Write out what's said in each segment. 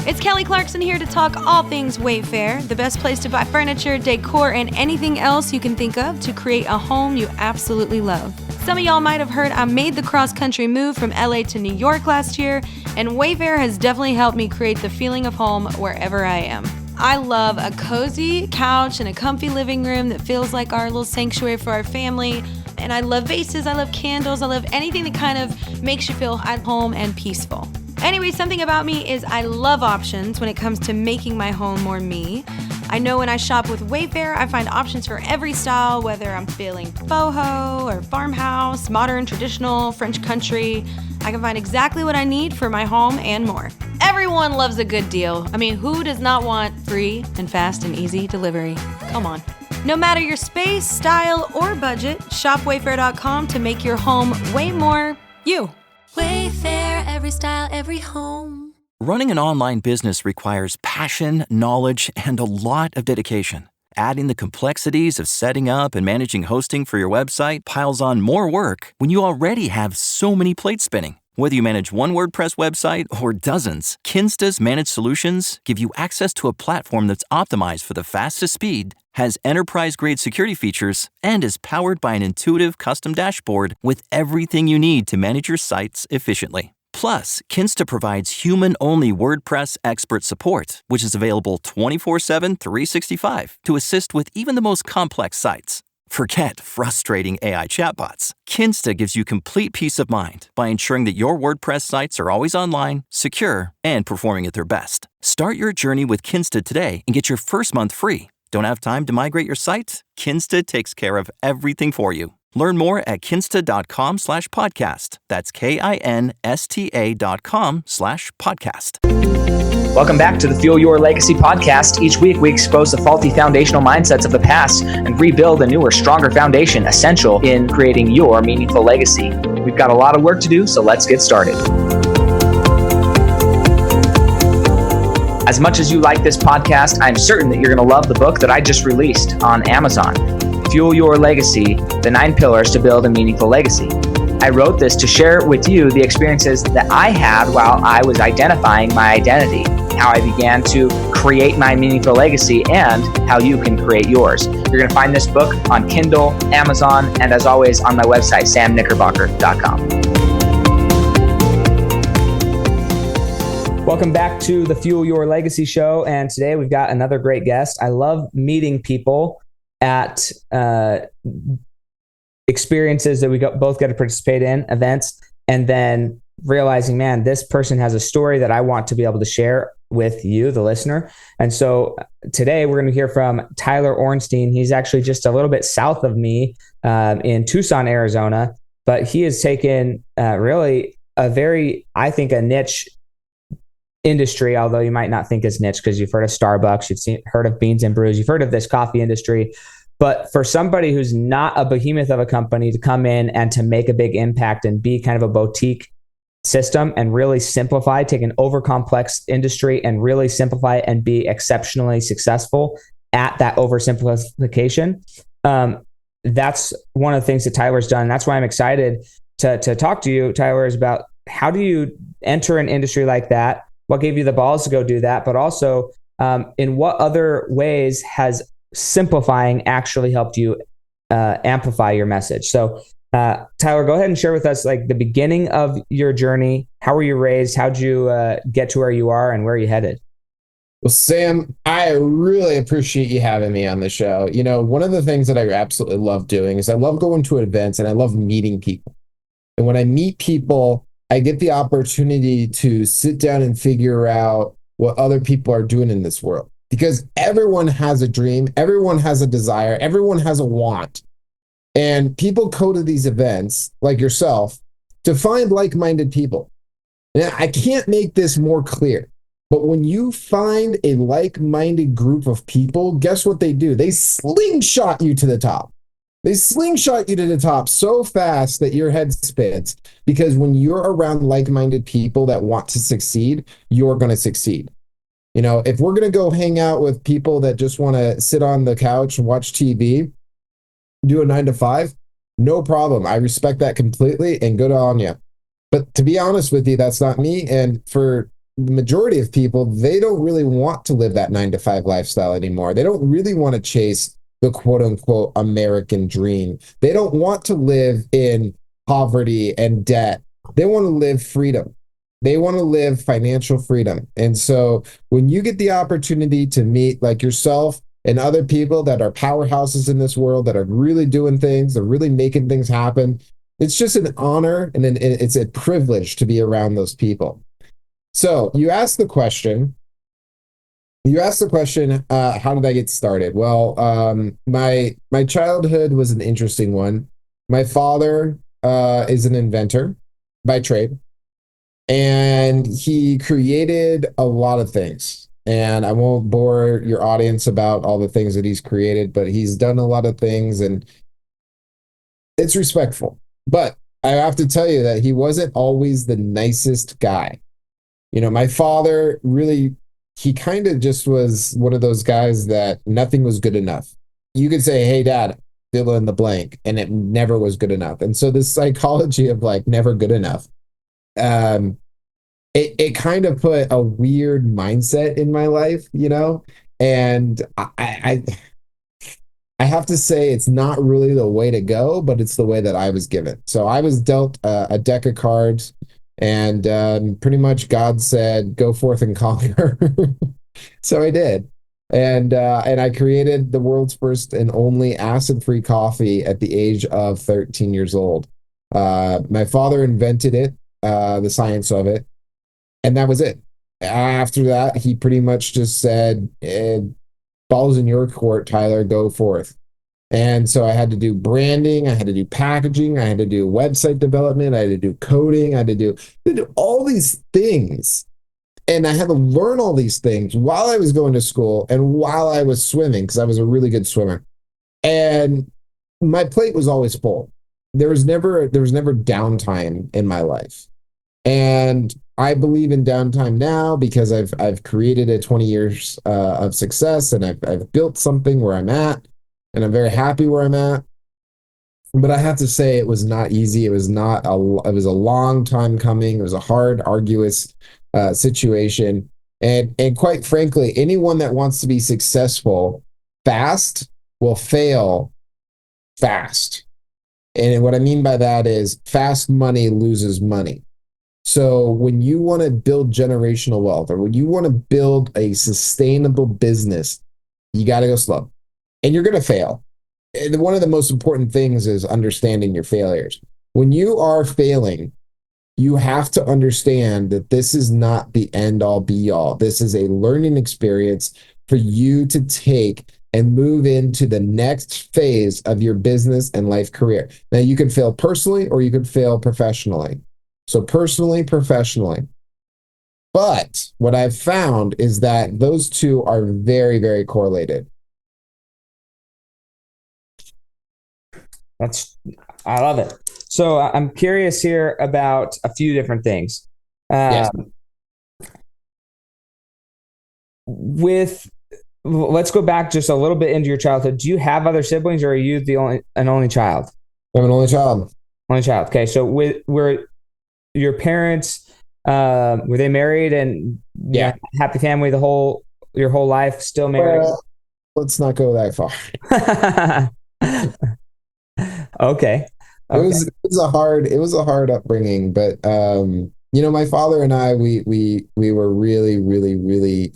It's Kelly Clarkson here to talk all things Wayfair, the best place to buy furniture, decor, and anything else you can think of to create a home you absolutely love. Some of y'all might have heard I made the cross-country move from LA to New York last year, and Wayfair has definitely helped me create the feeling of home wherever I am. I love a cozy couch and a comfy living room that feels like our little sanctuary for our family. And I love vases, I love candles, I love anything that kind of makes you feel at home and peaceful. Anyway, something about me is I love options when it comes to making my home more me. I know when I shop with Wayfair, I find options for every style, whether I'm feeling boho or farmhouse, modern, traditional, French country. I can find exactly what I need for my home and more. Everyone loves a good deal. I mean, who does not want free and fast and easy delivery? Come on. No matter your space, style, or budget, shop Wayfair.com to make your home way more you. Wayfair, every style, every home. Running an online business requires passion, knowledge, and a lot of dedication. Adding the complexities of setting up and managing hosting for your website piles on more work when you already have so many plates spinning. Whether you manage one WordPress website or dozens, Kinsta's managed solutions give you access to a platform that's optimized for the fastest speed, has enterprise-grade security features, and is powered by an intuitive custom dashboard with everything you need to manage your sites efficiently. Plus, Kinsta provides human-only WordPress expert support, which is available 24/7, 365 to assist with even the most complex sites. Forget frustrating AI chatbots. Kinsta gives you complete peace of mind by ensuring that your WordPress sites are always online, secure, and performing at their best. Start your journey with Kinsta today and get your first month free. Don't have time to migrate your site? Kinsta takes care of everything for you. Learn more at kinsta.com/podcast. That's KINSTA.com/podcast. Welcome back to the Fuel Your Legacy podcast. Each week, we expose the faulty foundational mindsets of the past and rebuild a newer, stronger foundation essential in creating your meaningful legacy. We've got a lot of work to do, so let's get started. As much as you like this podcast, I'm certain that you're going to love the book that I just released on Amazon, Fuel Your Legacy, The 9 Pillars to Build a Meaningful Legacy. I wrote this to share with you the experiences that I had while I was identifying my identity, how I began to create my meaningful legacy, and how you can create yours. You're going to find this book on Kindle, Amazon, and as always on my website, samknickerbocker.com. Welcome back to the Fuel Your Legacy show, and today we've got another great guest. I love meeting people at experiences that we both get to participate in, events, and then realizing, man, this person has a story that I want to be able to share with you, the listener. And so today we're going to hear from Tyler Ornstein. He's actually just a little bit south of me in Tucson, Arizona, but he has taken really a very, I think, a niche industry, although you might not think it's niche because you've heard of Starbucks, heard of Beans and Brews, you've heard of this coffee industry. But for somebody who's not a behemoth of a company to come in and to make a big impact and be kind of a boutique system and really simplify, take an overcomplex industry and really simplify it and be exceptionally successful at that oversimplification, that's one of the things that Tyler's done. And that's why I'm excited to talk to you, Tyler, is about how do you enter an industry like that? What gave you the balls to go do that? But also, in what other ways has simplifying actually helped you amplify your message? So, Tyler, go ahead and share with us like the beginning of your journey. How were you raised? How'd you get to where you are, and where are you headed? Well, Sam, I really appreciate you having me on the show. You know, one of the things that I absolutely love doing is I love going to events and I love meeting people. And when I meet people, I get the opportunity to sit down and figure out what other people are doing in this world. Because everyone has a dream, everyone has a desire, everyone has a want. And people go to these events, like yourself, to find like-minded people. Now, I can't make this more clear, but when you find a like-minded group of people, guess what they do? They slingshot you to the top. They slingshot you to the top so fast that your head spins. Because when you're around like-minded people that want to succeed, you're going to succeed. You know, if we're going to go hang out with people that just want to sit on the couch and watch TV, do a 9 to 5, no problem. I respect that completely and good on you. But to be honest with you, that's not me. And for the majority of people, they don't really want to live that 9 to 5 lifestyle anymore. They don't really want to chase the quote unquote American dream. They don't want to live in poverty and debt. They want to live freedom. They want to live financial freedom. And so when you get the opportunity to meet like yourself and other people that are powerhouses in this world, that are really doing things, they're really making things happen, it's just an honor and it's a privilege to be around those people. So you asked the question, how did I get started? Well, my childhood was an interesting one. My father is an inventor by trade, and he created a lot of things. And I won't bore your audience about all the things that he's created, but he's done a lot of things, and it's respectful. But I have to tell you that he wasn't always the nicest guy. You know, my father really, he kind of just was one of those guys that nothing was good enough. You could say, hey, dad, fill in the blank, and it never was good enough. And so this psychology of like never good enough, it kind of put a weird mindset in my life, you know? And I have to say it's not really the way to go, but it's the way that I was given. So I was dealt a deck of cards, and pretty much God said, go forth and conquer. So I did. And I created the world's first and only acid-free coffee at the age of 13 years old. My father invented it, the science of it, and that was it. After that, he pretty much just said, ball's in your court, Tyler, go forth. And so I had to do branding, I had to do packaging, I had to do website development, I had to do coding, I had to do all these things. And I had to learn all these things while I was going to school and while I was swimming, because I was a really good swimmer. And my plate was always full. There was never downtime in my life. And I believe in downtime now because I've created a 20 years of success, and I've built something where I'm at. And I'm very happy where I'm at. But I have to say it was not easy. It was a long time coming. It was a hard, arduous situation. And quite frankly, anyone that wants to be successful fast will fail fast. And what I mean by that is fast money loses money. So when you want to build generational wealth, or when you want to build a sustainable business, you got to go slow. And you're going to fail. And one of the most important things is understanding your failures. When you are failing, you have to understand that this is not the end all be all. This is a learning experience for you to take and move into the next phase of your business and life career. Now, you can fail personally or you could fail professionally. So personally, professionally. But what I've found is that those two are very, very correlated. I love it. So I'm curious here about a few different things. Yes. Let's go back just a little bit into your childhood. Do you have other siblings, or are you an only child? I'm an only child. Only child. Okay. So were your parents, were they married and happy family your whole life, still married? Well, let's not go that far. Okay. It was a hard upbringing, but you know, my father and I, we were really, really, really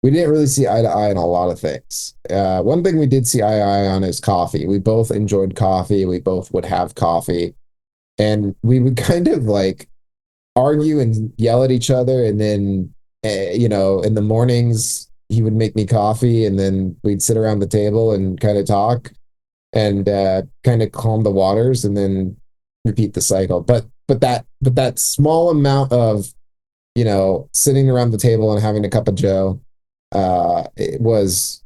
we didn't really see eye to eye on a lot of things. One thing we did see eye to eye on is coffee. We both enjoyed coffee. We both would have coffee, and we would kind of like argue and yell at each other. And then, you know, in the mornings, he would make me coffee, and then we'd sit around the table and kind of talk and kind of calm the waters, and then repeat the cycle. But that small amount of, you know, sitting around the table and having a cup of Joe, it was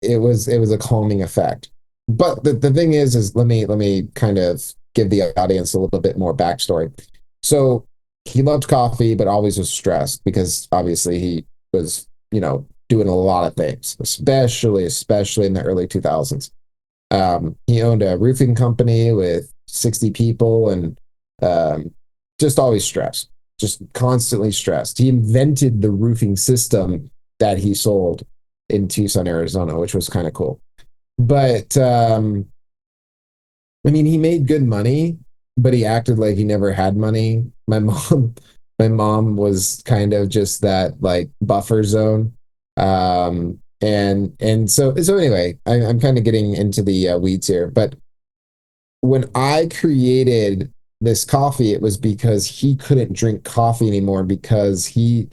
a calming effect. But the thing is let me kind of give the audience a little bit more backstory. So he loved coffee, but always was stressed because obviously he was, you know, doing a lot of things, especially in the early 2000s. He owned a roofing company with 60 people, and just always stressed. just constantly stressed. He invented the roofing system that he sold in Tucson, Arizona, which was kind of cool. But I mean, he made good money, but he acted like he never had money. My mom was kind of just that like buffer zone. So anyway, I'm kind of getting into the weeds here, but when I created this coffee, it was because he couldn't drink coffee anymore because he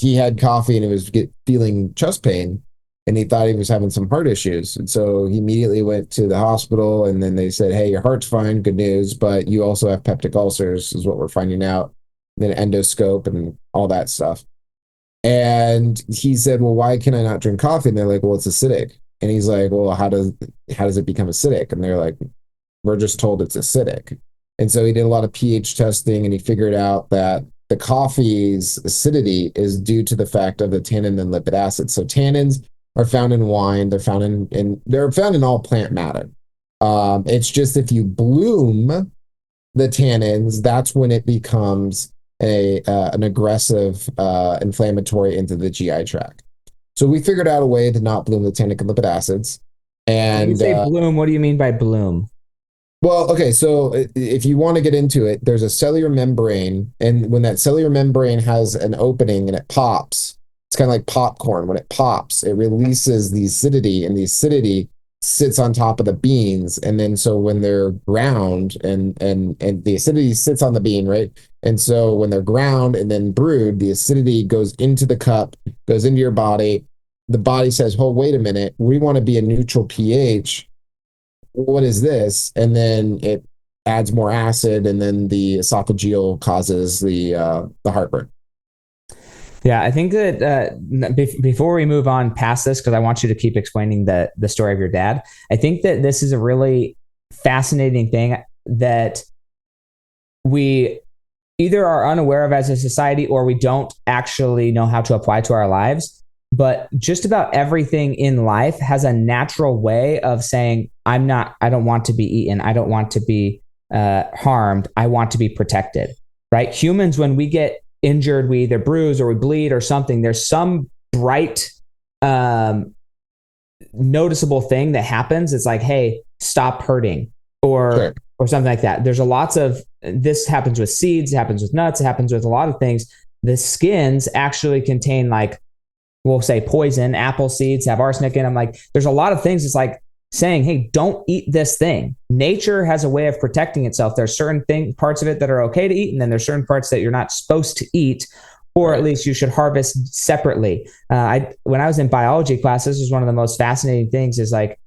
had coffee and it was feeling chest pain, and he thought he was having some heart issues. And so he immediately went to the hospital, and then they said, hey, your heart's fine, good news, but you also have peptic ulcers is what we're finding out. Then endoscope and all that stuff. And he said, well, why can I not drink coffee? And they're like, well, it's acidic. And he's like, well, how does it become acidic? And they're like, we're just told it's acidic. And so he did a lot of pH testing, and he figured out that the coffee's acidity is due to the fact of the tannin and lipid acids. So tannins are found in wine. They're found in all plant matter. It's just if you bloom the tannins, that's when it becomes an aggressive inflammatory into the GI tract. So we figured out a way to not bloom the tannic and lipid acids. And when you say bloom, what do you mean by bloom? Well, okay, so if you want to get into it, there's a cellular membrane, and when that cellular membrane has an opening and it pops, it's kind of like popcorn. When it pops, it releases the acidity, and the acidity sits on top of the beans. And then so when they're ground and the acidity sits on the bean, right? And so when they're ground and then brewed, the acidity goes into the cup, goes into your body. The body says, oh, wait a minute, we want to be a neutral pH. What is this? And then it adds more acid, and then the esophageal causes the heartburn. Yeah, I think that before we move on past this, because I want you to keep explaining the story of your dad, I think that this is a really fascinating thing that we either are unaware of as a society, or we don't actually know how to apply to our lives. But just about everything in life has a natural way of saying, I don't want to be eaten. I don't want to be harmed. I want to be protected, right? Humans, when we get injured, we either bruise or we bleed or something, there's some bright, noticeable thing that happens. It's like, hey, stop hurting, or something like that. There's lots of, this happens with seeds, it happens with nuts, it happens with a lot of things. The skins actually contain, like, we'll say poison. Apple seeds have arsenic in them. Like, there's a lot of things. It's like saying, hey, don't eat this thing. Nature has a way of protecting itself. There's certain parts of it that are okay to eat, and then there's certain parts that you're not supposed to eat, or at least you should harvest separately. When I was in biology classes, this was one of the most fascinating things. Is like,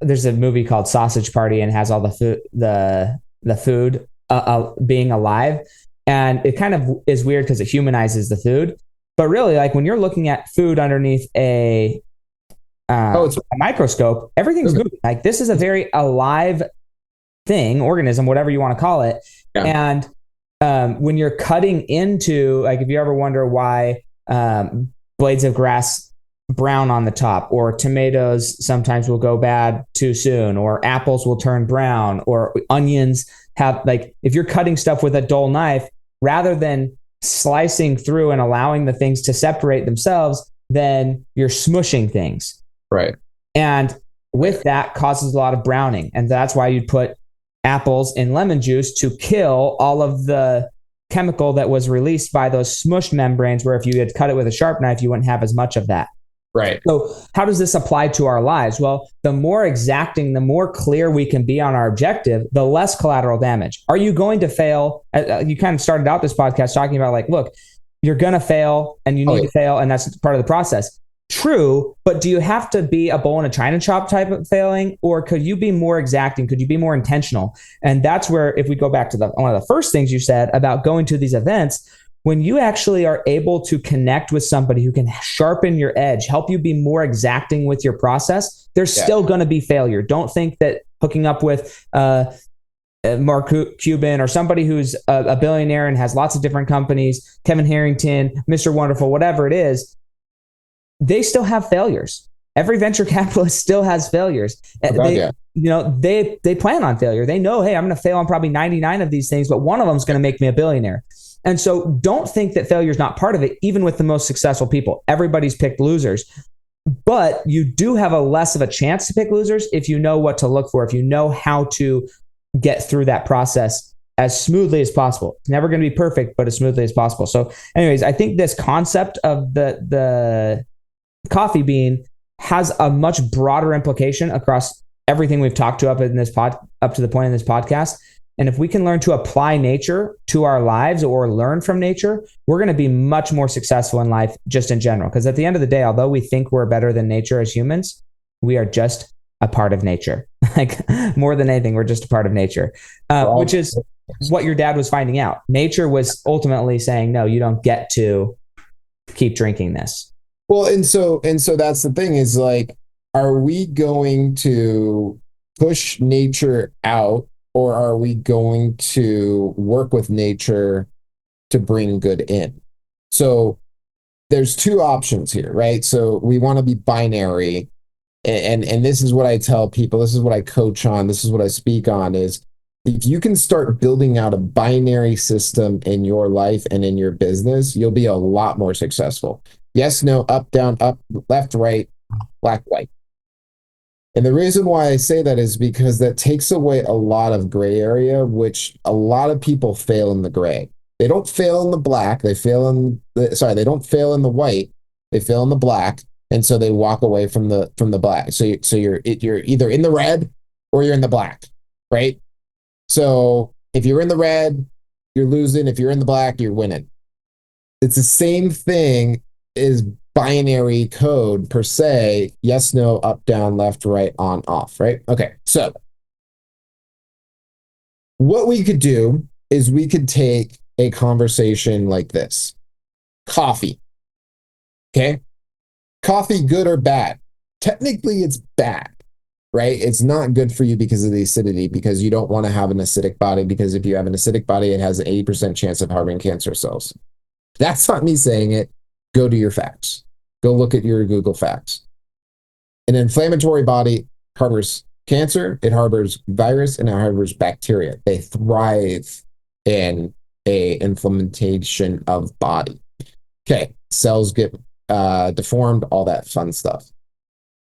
there's a movie called Sausage Party, and it has all the food being alive, and it kind of is weird because it humanizes the food. But really, like, when you're looking at food underneath a microscope, everything's moving. Like, this is a very alive thing, organism, whatever you want to call it. Yeah. And when you're cutting into, like, if you ever wonder why blades of grass brown on the top, or tomatoes sometimes will go bad too soon, or apples will turn brown, or onions have, like, if you're cutting stuff with a dull knife, rather than slicing through and allowing the things to separate themselves, then you're smushing things. Right. And with that causes a lot of browning. And that's why you'd put apples in lemon juice to kill all of the chemical that was released by those smushed membranes, where if you had cut it with a sharp knife, you wouldn't have as much of that. Right. So how does this apply to our lives? Well, the more exacting, the more clear we can be on our objective, the less collateral damage. Are you going to fail? You kind of started out this podcast talking about, like, look, you're going to fail, and you need to fail, and that's part of the process. True, but do you have to be a bull in a china shop type of failing, or could you be more exacting? Could you be more intentional? And that's where, if we go back to one of the first things you said about going to these events, when you actually are able to connect with somebody who can sharpen your edge, help you be more exacting with your process, there's still going to be failure. Don't think that hooking up with Mark Cuban or somebody who's a billionaire and has lots of different companies, Kevin Harrington, Mr. Wonderful, whatever it is, they still have failures. Every venture capitalist still has failures. They plan on failure. They know, hey, I'm going to fail on probably 99 of these things, but one of them is going to make me a billionaire. And so don't think that failure is not part of it. Even with the most successful people, everybody's picked losers. But you do have a less of a chance to pick losers if you know what to look for, if you know how to get through that process as smoothly as possible. It's never going to be perfect, but as smoothly as possible. So anyways, I think this concept of the coffee bean has a much broader implication across everything we've talked to up to the point in this podcast. And if we can learn to apply nature to our lives or learn from nature, we're going to be much more successful in life just in general. Because at the end of the day, although we think we're better than nature as humans, we are just a part of nature. Like more than anything, we're just a part of nature, which is what your dad was finding out. Nature was ultimately saying, no, you don't get to keep drinking this. Well, and so that's the thing is like, are we going to push nature out, or are we going to work with nature to bring good in? So there's two options here, right? So we want to be binary. And this is what I tell people, this is what I coach on, this is what I speak on, is if you can start building out a binary system in your life and in your business, you'll be a lot more successful. Yes, no, up, down, up, left, right, black, white. And the reason why I say that is because that takes away a lot of gray area, which a lot of people fail in the gray. They don't fail in the black. They don't fail in the white. They fail in the black. And so they walk away from the black. So you're either in the red or you're in the black, right? So if you're in the red, you're losing. If you're in the black, you're winning. It's the same thing as binary code per se, yes, no, up, down, left, right, on, off, right? Okay, so what we could do is we could take a conversation like this. Coffee, okay? Coffee, good or bad? Technically, it's bad, right? It's not good for you because of the acidity, because you don't want to have an acidic body, because if you have an acidic body, it has an 80% chance of harboring cancer cells. That's not me saying it. Go to your facts. Go look at your Google facts. An inflammatory body harbors cancer, it harbors virus, and it harbors bacteria. They thrive in a inflammation of body. Okay, cells get deformed, all that fun stuff.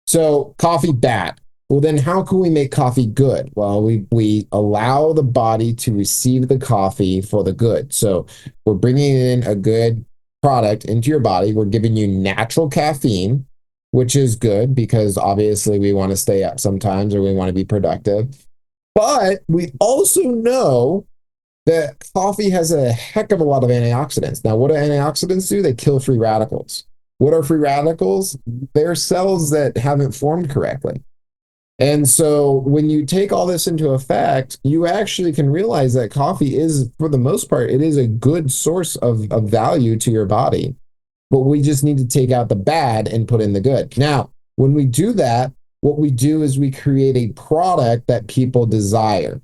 So coffee bad. Well, then how can we make coffee good? Well, we allow the body to receive the coffee for the good. So we're bringing in a good product into your body. We're giving you natural caffeine, which is good because obviously we want to stay up sometimes or we want to be productive. But we also know that coffee has a heck of a lot of antioxidants. Now, what do antioxidants do? They kill free radicals. What are free radicals? They're cells that haven't formed correctly. And so when you take all this into effect, you actually can realize that coffee is, for the most part, it is a good source of value to your body. But we just need to take out the bad and put in the good. Now, when we do that, what we do is we create a product that people desire.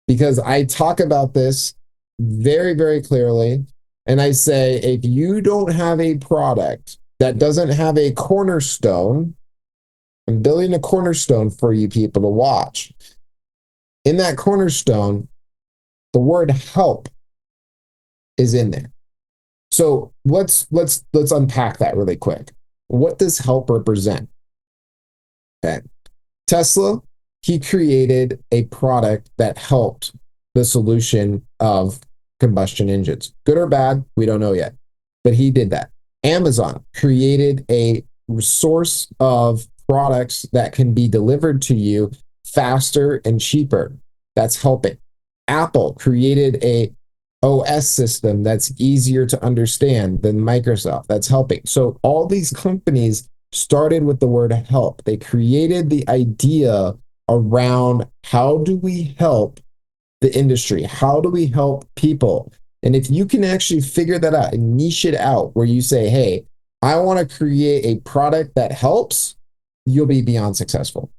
Because I talk about this very, very clearly. And I say, if you don't have a product that doesn't have a cornerstone, I'm building a cornerstone for you people to watch. In that cornerstone, the word help is in there. So let's unpack that really quick. What does help represent? Okay. Tesla, he created a product that helped the solution of combustion engines. Good or bad, we don't know yet. But he did that. Amazon created a source of products that can be delivered to you faster and cheaper. That's helping. Apple created a OS system that's easier to understand than Microsoft. That's helping. So all these companies started with the word help. They created the idea around how do we help the industry? How do we help people? And if you can actually figure that out and niche it out where you say, hey, I want to create a product that helps, you'll be beyond successful.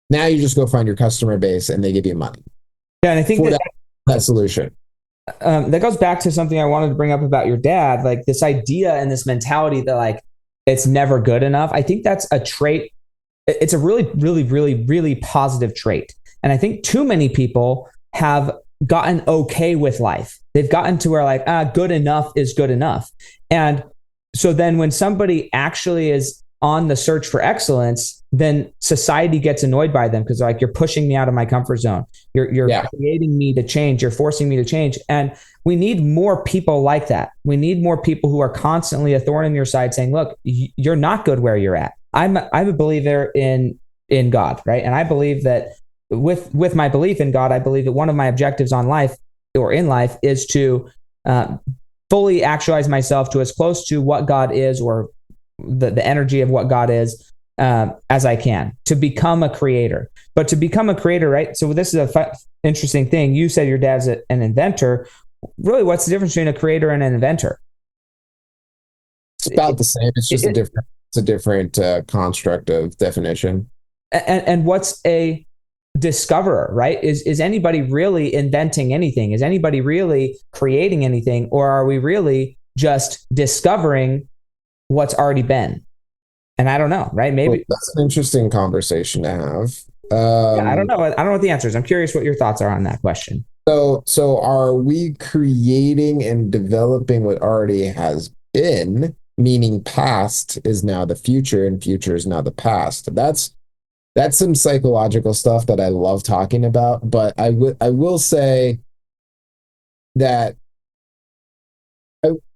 Now you just go find your customer base and they give you money. Yeah, and I think that solution. That goes back to something I wanted to bring up about your dad, like this idea and this mentality that like it's never good enough. I think that's a trait. It's a really, really, really, really positive trait. And I think too many people have gotten okay with life. They've gotten to where like, good enough is good enough. And so then when somebody actually is on the search for excellence, then society gets annoyed by them because like, you're pushing me out of my comfort zone. You're creating me to change. You're forcing me to change. And we need more people like that. We need more people who are constantly a thorn in your side saying, look, you're not good where you're at. I'm a believer in God, right? And I believe that with my belief in God, I believe that one of my objectives on life or in life is to fully actualize myself to as close to what God is or the energy of what God is as I can, to become a creator. But to become a creator, right? So this is a interesting thing. You said your dad's an inventor. Really, what's the difference between a creator and an inventor? It's about the same. It's just a different construct of definition. And what's a discoverer, right? Is anybody really inventing anything? Is anybody really creating anything? Or are we really just discovering what's already been? And I don't know, right? Maybe well, that's an interesting conversation to have. I don't know. I don't know what the answer is. I'm curious what your thoughts are on that question. So are we creating and developing what already has been, meaning past is now the future and future is now the past? That's some psychological stuff that I love talking about, but I will say that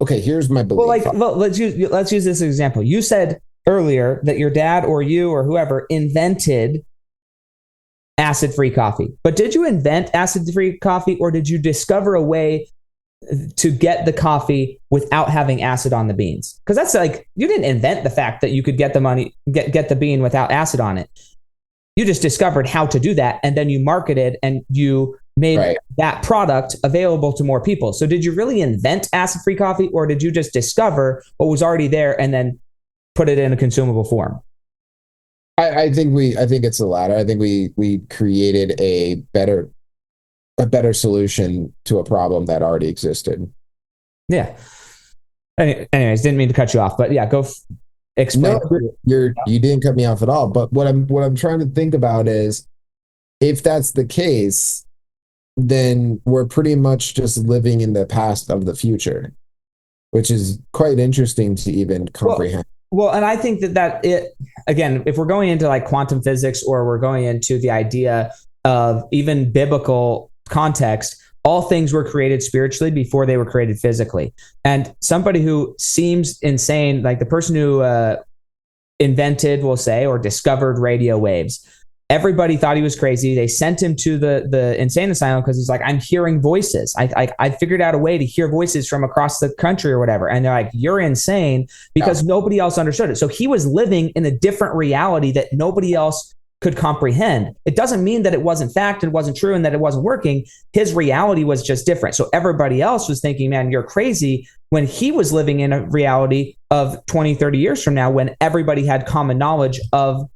okay, here's my belief. Well, let's use this example. You said earlier that your dad or you or whoever invented acid-free coffee. But did you invent acid-free coffee, or did you discover a way to get the coffee without having acid on the beans? Because that's like, you didn't invent the fact that you could get the bean without acid on it. You just discovered how to do that, and then you marketed and you made that product available to more people. So did you really invent acid-free coffee, or did you just discover what was already there and then put it in a consumable form? I think it's the latter. I think we created a better solution to a problem that already existed. Yeah. Anyways, didn't mean to cut you off, but yeah, go explain. No, you didn't cut me off at all. But what I'm trying to think about is, if that's the case, then we're pretty much just living in the past of the future, which is quite interesting to even comprehend. Well, and I think that it, again, if we're going into like quantum physics, or we're going into the idea of even biblical context, all things were created spiritually before they were created physically. And somebody who seems insane, like the person who invented, we'll say, or discovered radio waves, everybody thought he was crazy. They sent him to the insane asylum because he's like, I'm hearing voices. I figured out a way to hear voices from across the country or whatever. And they're like, you're insane, because nobody else understood it. So he was living in a different reality that nobody else could comprehend. It doesn't mean that it wasn't fact, it wasn't true, and that it wasn't working. His reality was just different. So everybody else was thinking, man, you're crazy, when he was living in a reality of 20, 30 years from now, when everybody had common knowledge of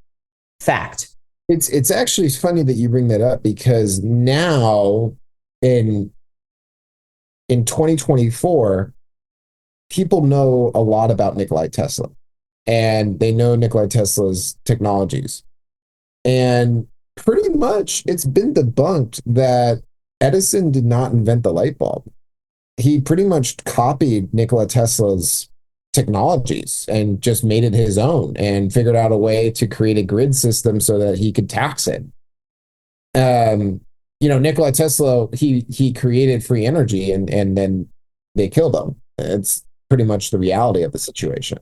fact. It's actually funny that you bring that up, because now in 2024, people know a lot about Nikola Tesla, and they know Nikola Tesla's technologies. And pretty much it's been debunked that Edison did not invent the light bulb. He pretty much copied Nikola Tesla's technologies and just made it his own, and figured out a way to create a grid system so that he could tax it. Nikola Tesla, he created free energy, and then they killed him. It's pretty much the reality of the situation.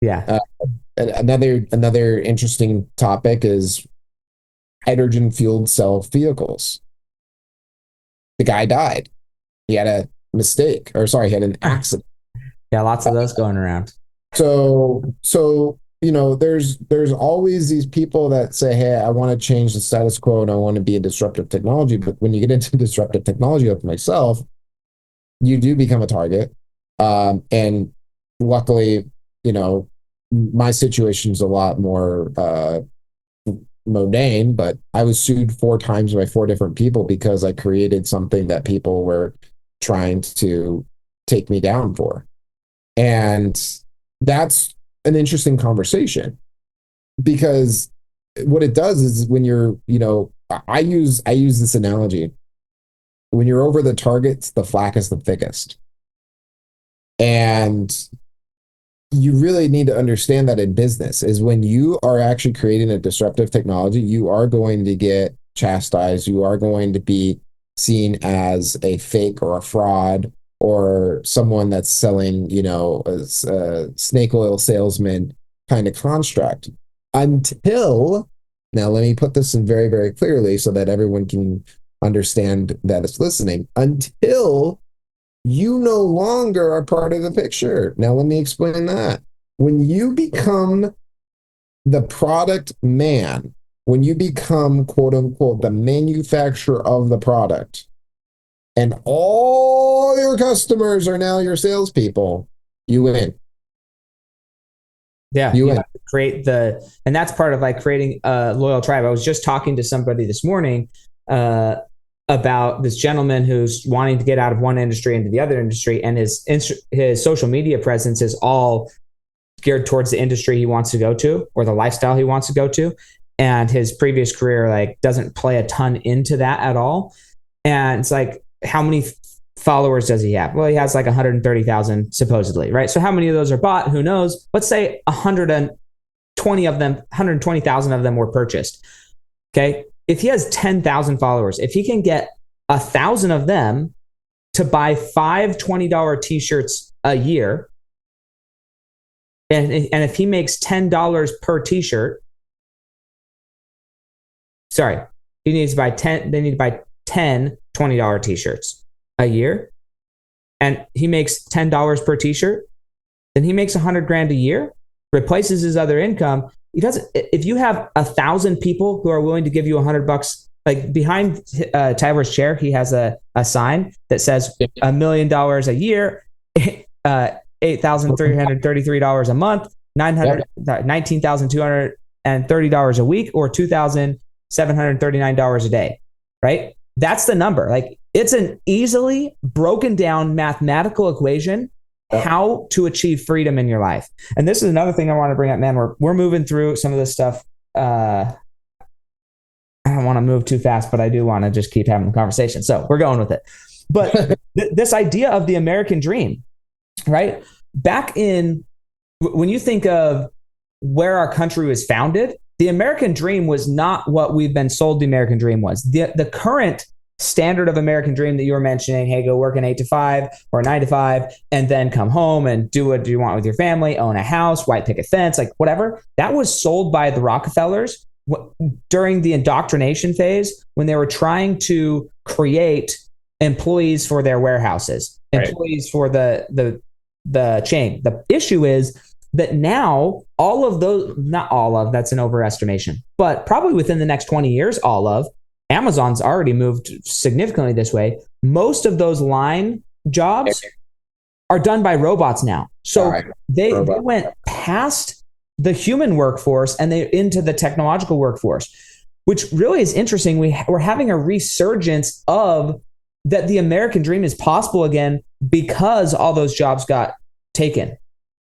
Yeah. Another interesting topic is hydrogen fueled cell vehicles. The guy died. He had a mistake, or sorry, he had an accident. Yeah, lots of those going around. So there's always these people that say, hey, I want to change the status quo and I want to be a disruptive technology. But when you get into disruptive technology, like myself, you do become a target. And luckily, my situation is a lot more mundane, but I was sued 4 times by 4 different people because I created something that people were trying to take me down for. And that's an interesting conversation, because what it does is, when you're, I use this analogy. when you're over the targets, the flack is the thickest. And you really need to understand that in business is when you are actually creating a disruptive technology, you are going to get chastised. You are going to be seen as a fake or a fraud or someone that's selling, a snake oil salesman kind of construct until, now let me put this in very, very clearly so that everyone can understand that it's listening, until you no longer are part of the picture. Now, let me explain that. When you become the product man, when you become, quote unquote, the manufacturer of the product, and all your customers are now your salespeople, you win. Yeah, you have to create and that's part of like creating a loyal tribe. I was just talking to somebody this morning about this gentleman who's wanting to get out of one industry into the other industry, and his social media presence is all geared towards the industry he wants to go to or the lifestyle he wants to go to, and his previous career like doesn't play a ton into that at all. And it's like, how many followers does he have? Well, he has like 130,000 supposedly, right? So how many of those are bought? Who knows? Let's say 120,000 of them were purchased. Okay. If he has 10,000 followers, if he can get 1,000 of them to buy 5 $20 t-shirts a year, and if he makes $10 per t-shirt, they need to buy 10 $20 t-shirts a year, and he makes $10 per t-shirt, then he makes $100,000 a year, replaces his other income. He doesn't. If you have 1,000 people who are willing to give you $100, like behind Tyler's chair, he has a sign that says $1 million a year, $8,333 a month, $19,230 a week, or $2,739 a day. Right? That's the number. Like, it's an easily broken down mathematical equation how to achieve freedom in your life. And this is another thing I want to bring up, man. We're moving through some of this stuff. I don't want to move too fast, but I do want to just keep having the conversation. So we're going with it. But this idea of the American dream, right? Back in, when you think of where our country was founded, the American dream was not what we've been sold the American dream was. The current standard of American dream that you were mentioning, hey, go work an 8 to 5 or 9 to 5, and then come home and do what you want with your family, own a house, white picket fence, like whatever. That was sold by the Rockefellers during the indoctrination phase when they were trying to create employees for their warehouses, employees for the chain. The issue is that now all of those, not all of, that's an overestimation, but probably within the next 20 years, all of, Amazon's already moved significantly this way. Most of those line jobs are done by robots now. So they went past the human workforce and they into the technological workforce, which really is interesting. We're having a resurgence of that the American dream is possible again because all those jobs got taken.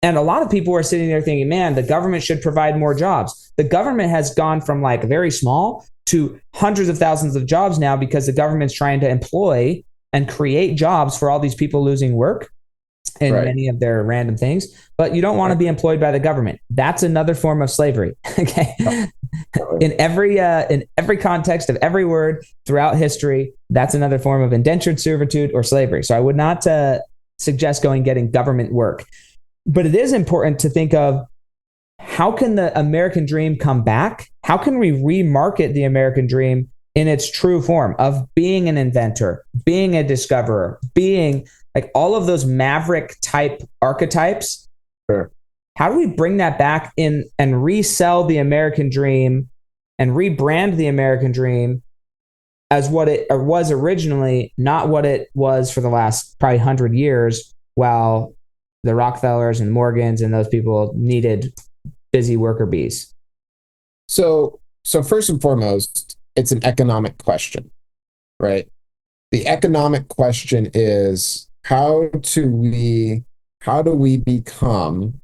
And a lot of people are sitting there thinking, man, the government should provide more jobs. The government has gone from like very small to hundreds of thousands of jobs now because the government's trying to employ and create jobs for all these people losing work and many of their random things. But you don't want to be employed by the government. That's another form of slavery. Okay. In every context of every word throughout history, that's another form of indentured servitude or slavery. So I would not suggest getting government work. But it is important to think of, how can the American dream come back? How can we remarket the American dream in its true form of being an inventor, being a discoverer, being like all of those maverick type archetypes? Sure. How do we bring that back in and resell the American dream and rebrand the American dream as what it was originally, not what it was for the last probably 100 years, while the Rockefellers and Morgans and those people needed busy worker bees? So first and foremost, it's an economic question, right? The economic question is, how do we become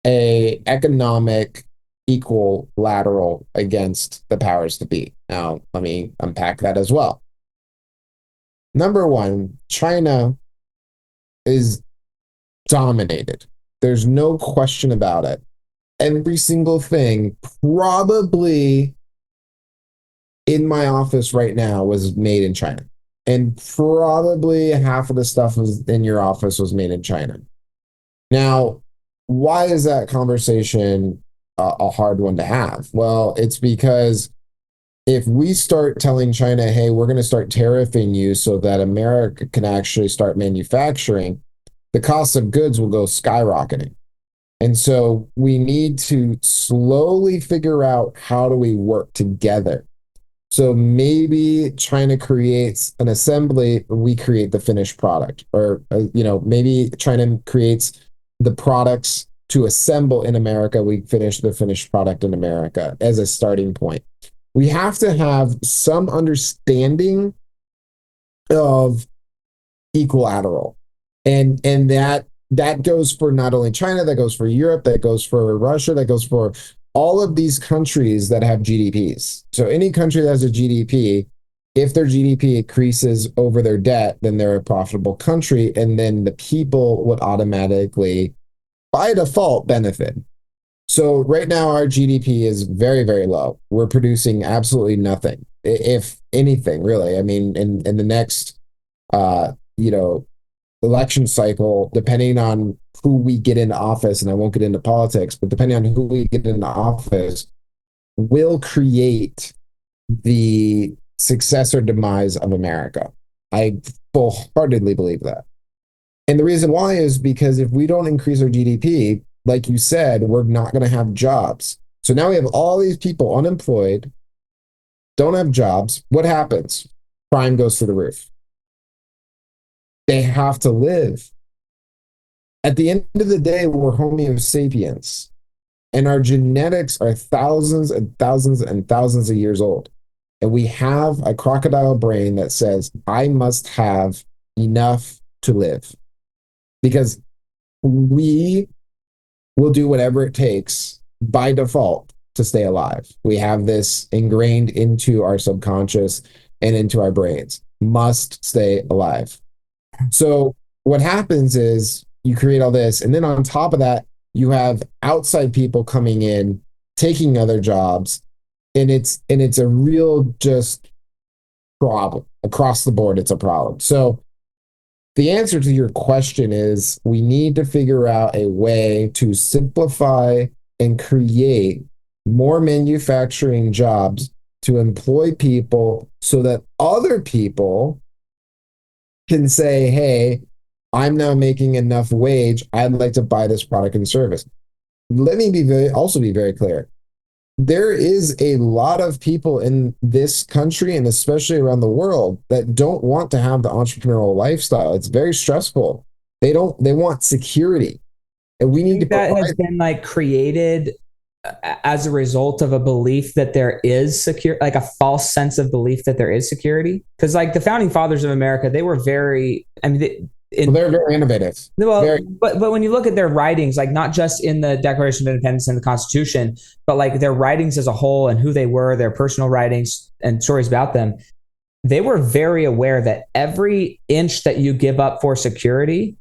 a economic equilateral against the powers that be? Now, let me unpack that as well. Number one, China is dominated. There's no question about it. Every single thing probably in my office right now was made in China. And probably half of the stuff was in your office was made in China. Now, why is that conversation a hard one to have? Well, it's because if we start telling China, hey, we're going to start tariffing you so that America can actually start manufacturing, the cost of goods will go skyrocketing. And so we need to slowly figure out how do we work together. So maybe China creates an assembly, we create the finished product. Or, maybe China creates the products to assemble in America, we finish the finished product in America as a starting point. We have to have some understanding of equilateral. And that goes for not only China, that goes for Europe, that goes for Russia, that goes for all of these countries that have GDPs. So any country that has a GDP, if their GDP increases over their debt, then they're a profitable country. And then the people would automatically, by default, benefit. So right now, our GDP is very, very low. We're producing absolutely nothing, if anything, really. I mean, in the next, election cycle, depending on who we get into office, and I won't get into politics, but depending on who we get into office, will create the success or demise of America. I full-heartedly believe that. And the reason why is because if we don't increase our GDP, like you said, we're not going to have jobs. So now we have all these people unemployed, don't have jobs. What happens? Crime goes through the roof. They have to live. At the end of the day, we're Homo sapiens, and our genetics are thousands and thousands and thousands of years old. And we have a crocodile brain that says, I must have enough to live. Because we will do whatever it takes by default to stay alive. We have this ingrained into our subconscious and into our brains. Must stay alive. So what happens is you create all this, and then on top of that, you have outside people coming in, taking other jobs, and it's a real just problem across the board. It's a problem. So the answer to your question is we need to figure out a way to simplify and create more manufacturing jobs to employ people so that other people can say, hey, I'm now making enough wage. I'd like to buy this product and service. Let me be very clear. There is a lot of people in this country and especially around the world that don't want to have the entrepreneurial lifestyle. It's very stressful. They want security. And we need to that has been like created as a result of a belief that there is secure, like a false sense of belief that there is security. Because like the founding fathers of America, they were very, they're very innovative. Well, but when you look at their writings, like not just in the Declaration of Independence and the Constitution, but like their writings as a whole and who they were, their personal writings and stories about them, they were very aware that every inch that you give up for security,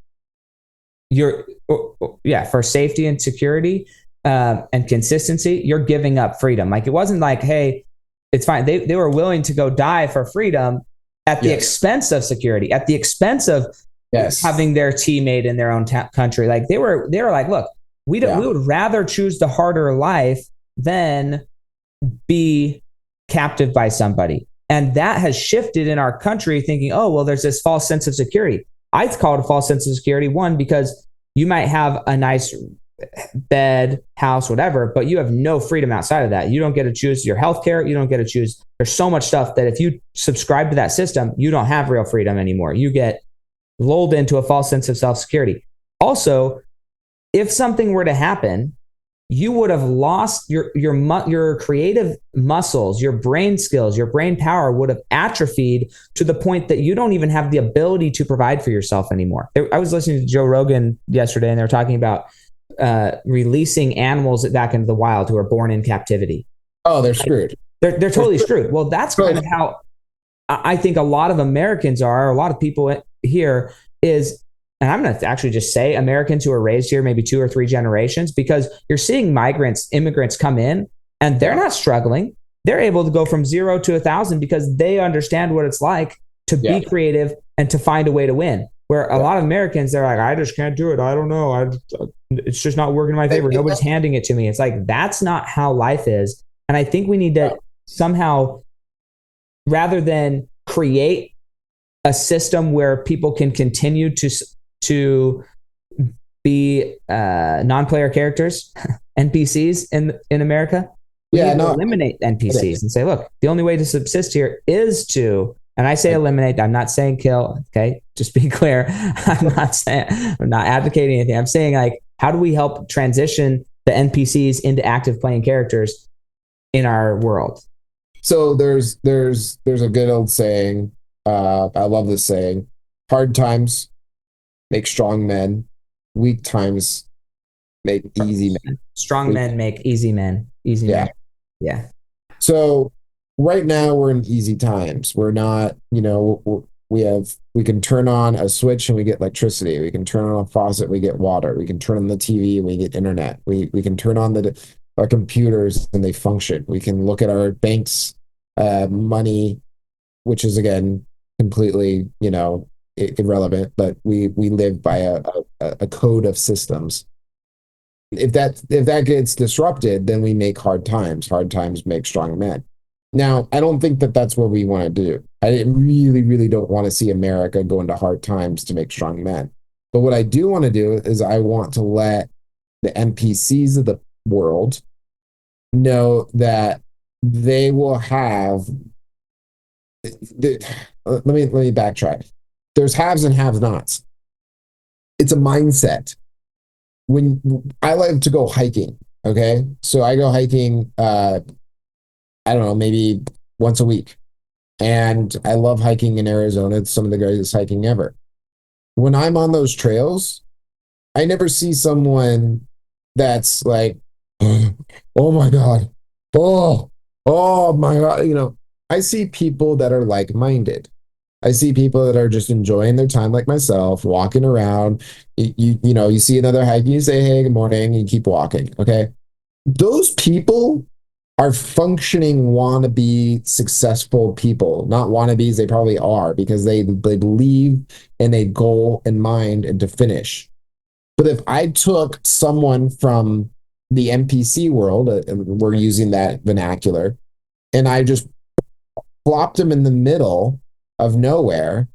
for safety and security and consistency, you're giving up freedom. Like it wasn't like, hey, it's fine. They were willing to go die for freedom at the expense of security, at the expense of having their tea made in their own country. Like they were like, look, we would rather choose the harder life than be captive by somebody. And that has shifted in our country thinking, oh, well, there's this false sense of security. I call it a false sense of security. One, because you might have a nice bed, house, whatever, but you have no freedom outside of that. You don't get to choose your healthcare. You don't get to choose. There's so much stuff that if you subscribe to that system, you don't have real freedom anymore. You get lulled into a false sense of self-security. Also, if something were to happen, you would have lost your creative muscles, your brain skills, your brain power would have atrophied to the point that you don't even have the ability to provide for yourself anymore. I was listening to Joe Rogan yesterday, and they were talking about releasing animals back into the wild who are born in captivity. Oh, they're screwed. They're totally screwed. Well, that's kind of how I think a lot of Americans are, a lot of people here is, and I'm going to actually just say Americans who are raised here, maybe 2 or 3 generations, because you're seeing immigrants come in and they're not struggling. They're able to go from 0 to 1,000 because they understand what it's like to be creative and to find a way to win. Where a lot of Americans, they're like, I just can't do it. I don't know. It's just not working in my favor. Nobody's handing it to me. It's like, that's not how life is. And I think we need to somehow, rather than create a system where people can continue to be non-player characters, NPCs in America, we need to eliminate NPCs and say, look, the only way to subsist here is to, and I say eliminate, I'm not saying kill, okay? Just be clear. I'm not advocating anything. I'm saying, like, how do we help transition the NPCs into active playing characters in our world? So there's a good old saying. I love this saying: hard times make strong men, weak times make easy men. Strong men make easy men. Easy men. Yeah. So right now we're in easy times. We're not, we can turn on a switch and we get electricity. We can turn on a faucet, we get water. We can turn on the TV and we get internet. We can turn on our computers and they function. We can look at our bank's money, which is, again, completely, irrelevant, but we live by a code of systems. If that gets disrupted, then we make hard times. Hard times make strong men. Now, I don't think that that's what we want to do. I really, really don't want to see America go into hard times to make strong men. But what I do want to do is I want to let the NPCs of the world know that they will have. Let me backtrack. There's haves and have-nots. It's a mindset. When I like to go hiking, okay? So I go hiking, I don't know, maybe once a week. And I love hiking in Arizona. It's some of the greatest hiking ever. When I'm on those trails, I never see someone that's like, oh my God, oh my God. I see people that are like-minded. I see people that are just enjoying their time like myself, walking around. You see another hike, you say, hey, good morning, and you keep walking, okay? Those people are functioning wannabe successful people. Not wannabes, they probably are, because they believe in a goal in mind and to finish. But if I took someone from the NPC world, we're using that vernacular, and I just plopped them in the middle of nowhere,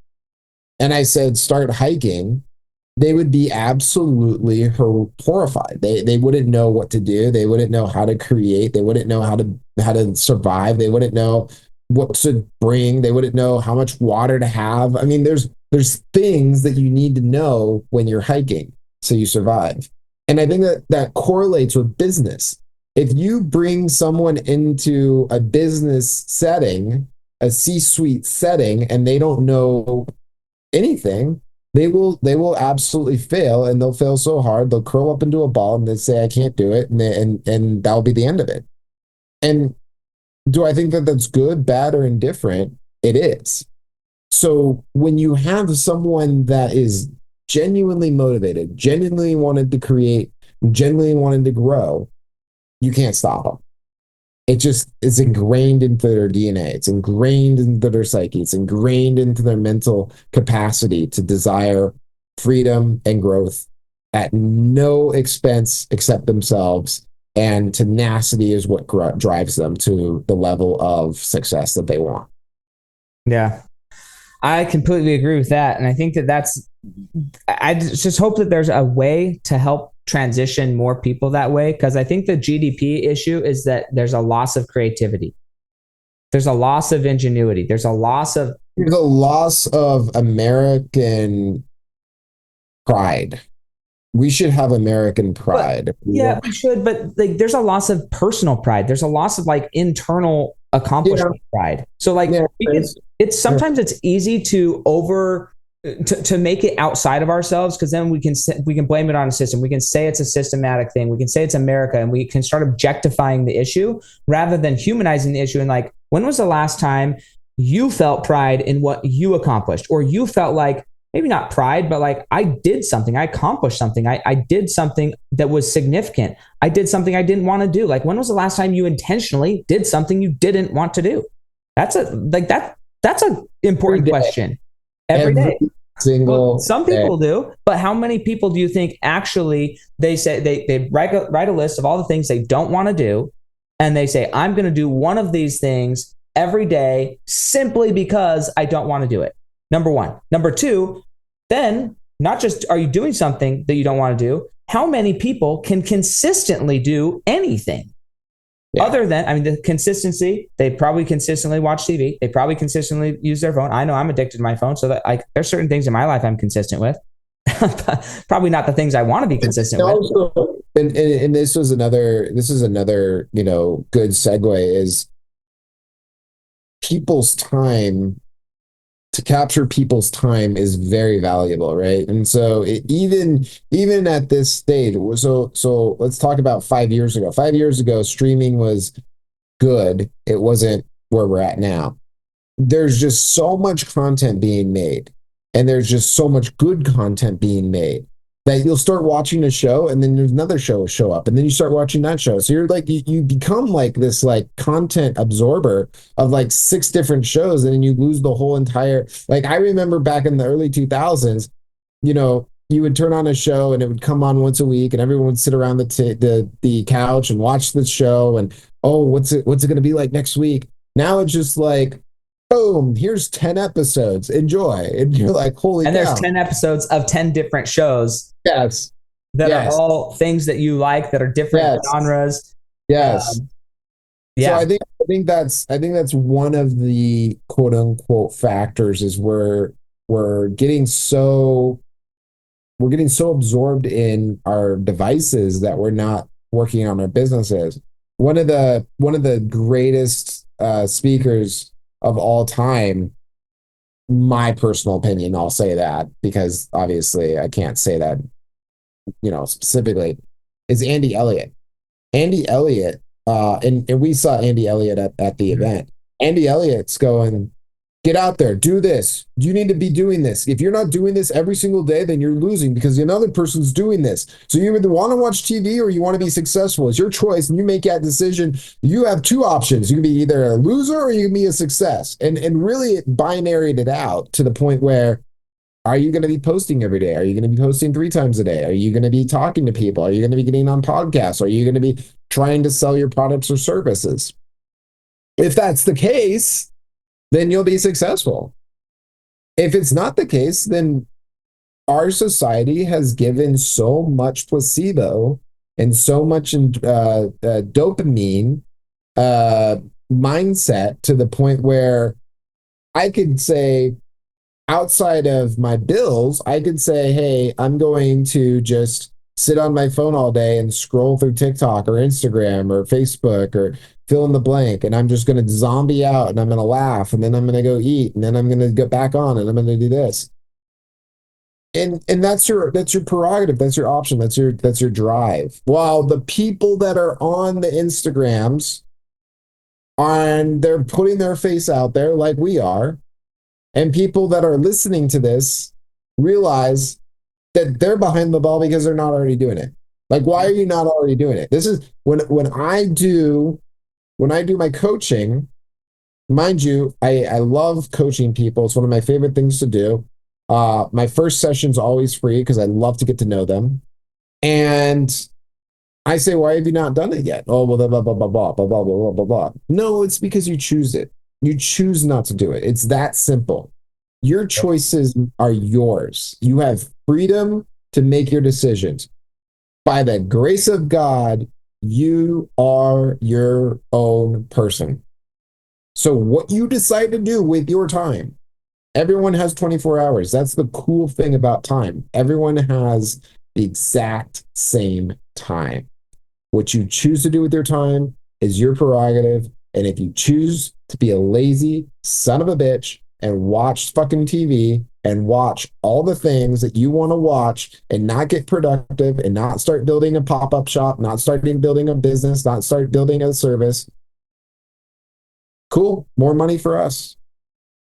and I said, start hiking, they would be absolutely horrified. They wouldn't know what to do. They wouldn't know how to create. They wouldn't know how to survive. They wouldn't know what to bring. They wouldn't know how much water to have. I mean, there's things that you need to know when you're hiking so you survive. And I think that correlates with business. If you bring someone into a business setting, a C-suite setting, and they don't know anything, they will absolutely fail, and they'll fail so hard they'll curl up into a ball and they say, I can't do it, and that'll be the end of it. And do I think that that's good, bad, or indifferent? It is. So when you have someone that is genuinely motivated, genuinely wanted to create, genuinely wanted to grow, you can't stop them. It's ingrained into their DNA. It's ingrained into their psyche. It's ingrained into their mental capacity to desire freedom and growth at no expense except themselves. And tenacity is what drives them to the level of success that they want. Yeah, I completely agree with that. And I think I just hope that there's a way to help transition more people that way, because I think the GDP issue is that there's a loss of creativity. There's a loss of ingenuity. There's a loss of American pride. We should have American pride. Yeah, we should, but there's a loss of personal pride. There's a loss of internal accomplishment pride. So it's sometimes it's easy to make it outside of ourselves, because then we can blame it on a system. We can say it's a systematic thing. We can say it's America, and we can start objectifying the issue rather than humanizing the issue. And when was the last time you felt pride in what you accomplished, or you felt like, maybe not pride, but like, I did something, I accomplished something, I did something that was significant. I did something I didn't want to do. Like, when was the last time you intentionally did something you didn't want to do? That's an important question. Every day. Single some people do, but how many people do you think actually they say they write a list of all the things they don't want to do, and they say, I'm going to do one of these things every day simply because I don't want to do it? Number one. Number two, then not just are you doing something that you don't want to do, how many people can consistently do anything? Yeah. Other than, I mean, the consistency, they probably consistently watch TV. They probably consistently use their phone. I know I'm addicted to my phone. So that there's certain things in my life I'm consistent with. Probably not the things I want to be consistent with. And this is another, good segue is people's time. To capture people's time is very valuable, right? And so even at this stage, so let's talk about 5 years ago. 5 years ago, streaming was good. It wasn't where we're at now. There's just so much content being made, and there's just so much good content being made that you'll start watching a show, and then there's another show show up, and then you start watching that show. So you're like, you become like this like content absorber of like 6 different shows, and then you lose the whole entire, like, I remember back in the early 2000s, you would turn on a show and it would come on once a week, and everyone would sit around the couch and watch the show, and what's it going to be like next week? Now it's just like, boom, here's 10 episodes, enjoy. And you're like, holy cow. And there's 10 episodes of 10 different shows. Yes. That are all things that you like, that are different genres. Yes. Yeah. So I think that's one of the quote unquote factors is we're getting so absorbed in our devices that we're not working on our businesses. One of the greatest speakers of all time, my personal opinion, I'll say that because obviously I can't say that, specifically, is Andy Elliott. Andy Elliott, and we saw Andy Elliott at the event. Andy Elliott's going, get out there, do this. You need to be doing this. If you're not doing this every single day, then you're losing because another person's doing this. So you either want to watch TV or you want to be successful. It's your choice, and you make that decision. You have 2 options. You can be either a loser or you can be a success. And really it binaried it out to the point where, are you going to be posting every day? Are you going to be posting 3 times a day? Are you going to be talking to people? Are you going to be getting on podcasts? Are you going to be trying to sell your products or services? If that's the case, then you'll be successful. If it's not the case, then our society has given so much placebo and so much dopamine mindset to the point where I could say, outside of my bills, I could say, hey, I'm going to just sit on my phone all day and scroll through TikTok or Instagram or Facebook or fill in the blank, and I'm just going to zombie out, and I'm going to laugh, and then I'm going to go eat, and then I'm going to get back on, and I'm going to do this. And that's your prerogative, that's your option, that's your drive. While the people that are on the Instagrams, they're putting their face out there like we are, and people that are listening to this realize that they're behind the ball because they're not already doing it. Like, why are you not already doing it? This is when I do my coaching, mind you, I love coaching people. It's one of my favorite things to do. My first session's always free because I love to get to know them. And I say, why have you not done it yet? Oh, well, blah, blah, blah, blah, blah, blah, blah, blah, blah, blah. No, it's because you choose it. You choose not to do it. It's that simple. Your choices are yours. You have freedom to make your decisions. By the grace of God, you are your own person. So what you decide to do with your time, everyone has 24 hours. That's the cool thing about time. Everyone has the exact same time. What you choose to do with your time is your prerogative. And if you choose to be a lazy son of a bitch and watch fucking TV and watch all the things that you want to watch and not get productive and not start building a pop-up shop, not start building a business, not start building a service, cool, more money for us.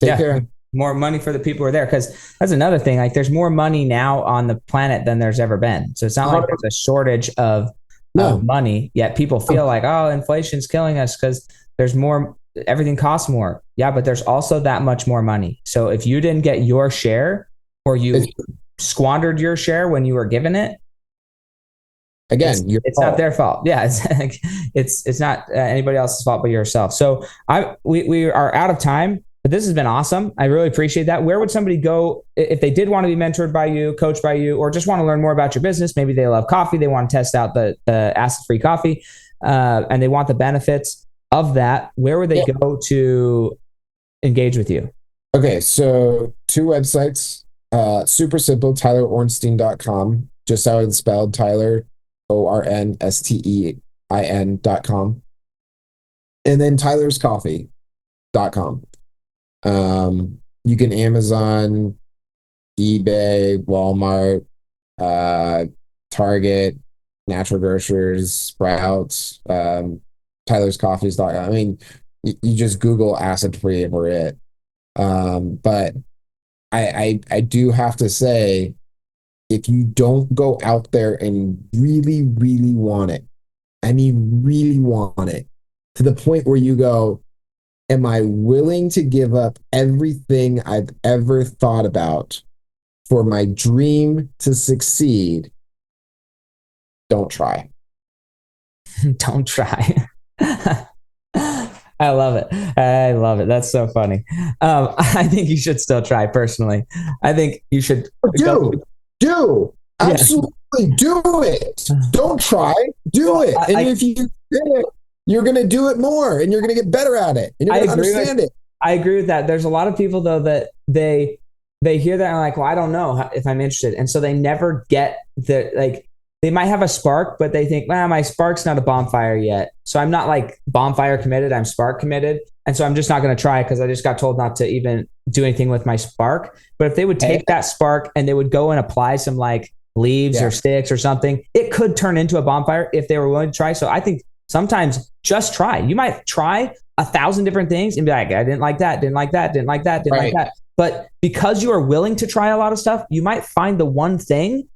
Take care. More money for the people who are there. Because that's another thing. Like there's more money now on the planet than there's ever been. So it's not like there's a shortage of money, yet people feel like, oh, inflation's killing us because there's more, everything costs more. Yeah, but there's also that much more money. So if you didn't get your share or you squandered your share when you were given it, again, it's not their fault. Yeah, it's not anybody else's fault but yourself. So we are out of time, but this has been awesome. I really appreciate that. Where would somebody go if they did want to be mentored by you, coached by you, or just want to learn more about your business? Maybe they love coffee, they want to test out the acid-free coffee, and they want the benefits of that. Where would they go to engage with you? Okay, so 2 websites. Super simple, TylerOrnstein.com, just how it's spelled, Tyler, ORNSTEIN.com. And then TylersCoffee.com. You can Amazon, eBay, Walmart, Target, Natural Grocers, Sprouts, TylersCoffees.com. I mean, you just Google acid free and we're it. But I do have to say, if you don't go out there and really, really want it, I mean, really want it to the point where you go, am I willing to give up everything I've ever thought about for my dream to succeed? Don't try. Don't try. I love it. I love it. That's so funny. I think you should still try personally. I think you should absolutely do it. Don't try, do it. And if you do it, you're going to do it more and you're going to get better at it and you're going to understand it. I agree with that. There's a lot of people though that they hear that and are like, well, I don't know if I'm interested. And so they never get they might have a spark, but they think, well, my spark's not a bonfire yet. So I'm not like bonfire committed. I'm spark committed. And so I'm just not going to try because I just got told not to even do anything with my spark. But if they would take that spark and they would go and apply some like leaves or sticks or something, it could turn into a bonfire if they were willing to try. So I think sometimes just try. You might try 1,000 different things and be like, I didn't like that, didn't like that, didn't like that, didn't like that. But because you are willing to try a lot of stuff, you might find the one thing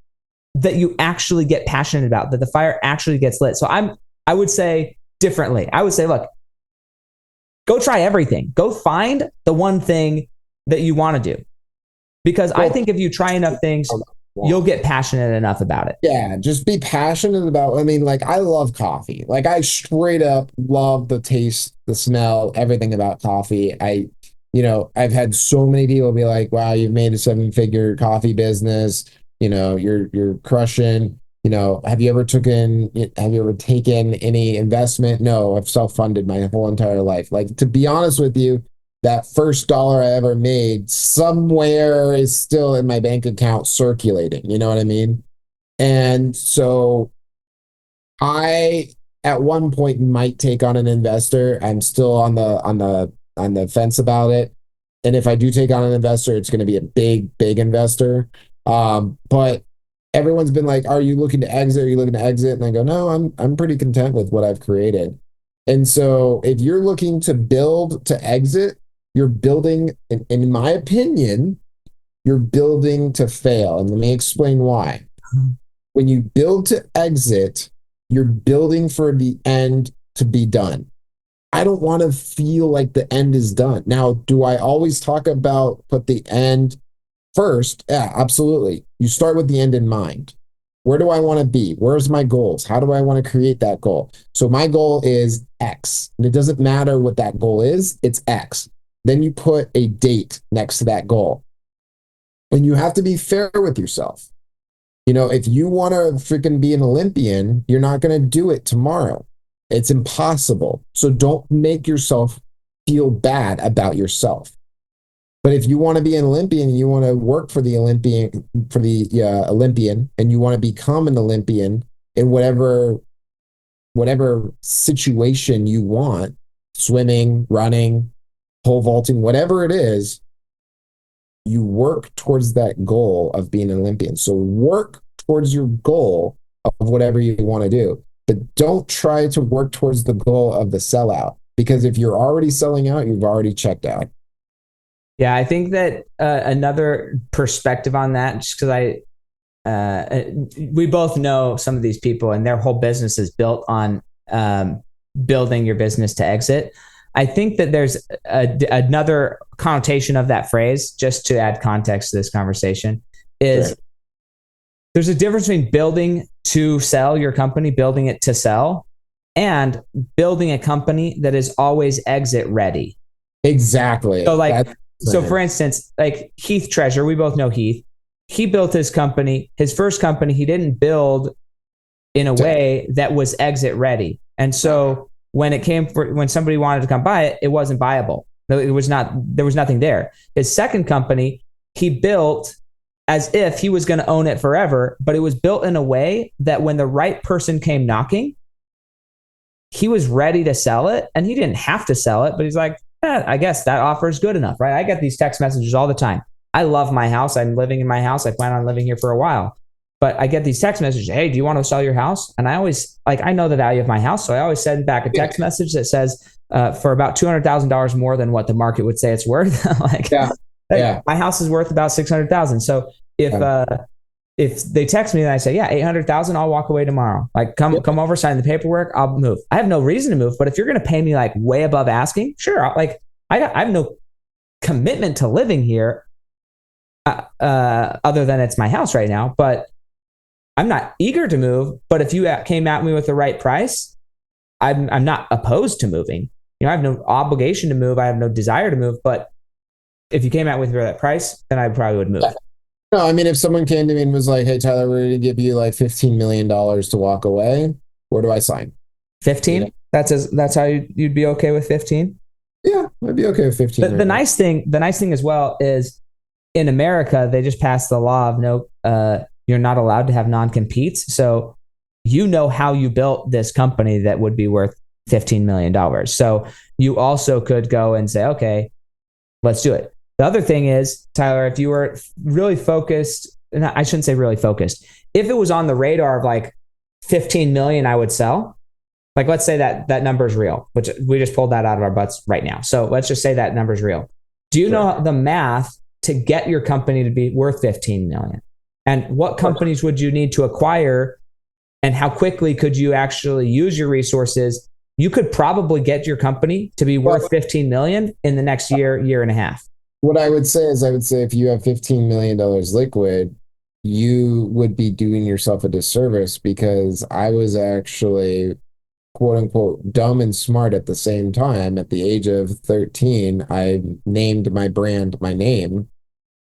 that you actually get passionate about, that the fire actually gets lit. So I would say differently. I would say, look, go try everything. Go find the one thing that you want to do. Because I think if you try enough things, you'll get passionate enough about it. Yeah, just be passionate about, I mean, like I love coffee. Like I straight up love the taste, the smell, everything about coffee. I've had so many people be like, wow, you've made a 7-figure coffee business. You're crushing, have you ever taken any investment? No, I've self-funded my whole entire life. Like, to be honest with you, that first dollar I ever made somewhere is still in my bank account circulating. You know what I mean? And so I, at one point, might take on an investor. I'm still on the fence about it. And if I do take on an investor, it's going to be a big, big investor. But everyone's been like, are you looking to exit? Are you looking to exit? And I go, no, I'm pretty content with what I've created. And so if you're looking to build to exit, you're building, in my opinion, you're building to fail. And let me explain why. When you build to exit, you're building for the end to be done. I don't want to feel like the end is done. Now, do I always talk about put the end first? Yeah, absolutely. You start with the end in mind. Where do I want to be? Where's my goals? How do I want to create that goal? So my goal is X. And it doesn't matter what that goal is, it's X. Then you put a date next to that goal. And you have to be fair with yourself. If you want to freaking be an Olympian, you're not going to do it tomorrow. It's impossible. So don't make yourself feel bad about yourself. But if you want to be an Olympian, you want to work for the Olympian, and you want to become an Olympian in whatever situation you want, swimming, running, pole vaulting, whatever it is, you work towards that goal of being an Olympian. So work towards your goal of whatever you want to do, but don't try to work towards the goal of the sellout, because if you're already selling out, you've already checked out. Yeah, I think that another perspective on that, just because we both know some of these people and their whole business is built on building your business to exit. I think that there's another connotation of that phrase, just to add context to this conversation, is Right. there's a difference between building to sell your company, building it to sell, and building a company that is always exit ready. Exactly. So for instance, like Heath Treasure, we both know Heath. He built his company, his first company, he didn't build in a way that was exit ready. And so when somebody wanted to come buy it, it wasn't viable. There was nothing there. His second company, he built as if he was going to own it forever, but it was built in a way that when the right person came knocking, he was ready to sell it, and he didn't have to sell it, but he's like, I guess that offer is good enough, right? I get these text messages all the time. I love my house. I'm living in my house. I plan on living here for a while. But I get these text messages, hey, do you want to sell your house? And I always, I know the value of my house. So I always send back a text message that says, for about $200,000 more than what the market would say it's worth. My house is worth about $600,000. So if they text me and I say, yeah, $800,000, I'll walk away tomorrow. Like come over, sign the paperwork, I'll move. I have no reason to move, but if you're going to pay me like way above asking, sure. I have no commitment to living here other than it's my house right now, but I'm not eager to move. But if you came at me with the right price, I'm not opposed to moving. I have no obligation to move. I have no desire to move. But if you came at me with the right price, then I probably would move. No, I mean, if someone came to me and was like, hey, Tyler, we're going to give you like $15 million to walk away, where do I sign? 15? That's how you'd be okay with 15? Yeah, I'd be okay with 15. The nice thing as well is in America, they just passed the law of you're not allowed to have non-competes. So how you built this company that would be worth $15 million. So you also could go and say, okay, let's do it. The other thing is, Tyler, if you were really focused, and I shouldn't say really focused, if it was on the radar of like 15 million, I would sell. Like, let's say that number is real, which we just pulled that out of our butts right now. So let's just say that number is real. Do you know the math to get your company to be worth 15 million? And what companies would you need to acquire? And how quickly could you actually use your resources? You could probably get your company to be worth 15 million in the next year and a half. What I would say is if you have $15 million liquid, you would be doing yourself a disservice, because I was actually, quote unquote, dumb and smart at the same time. At the age of 13, I named my brand my name.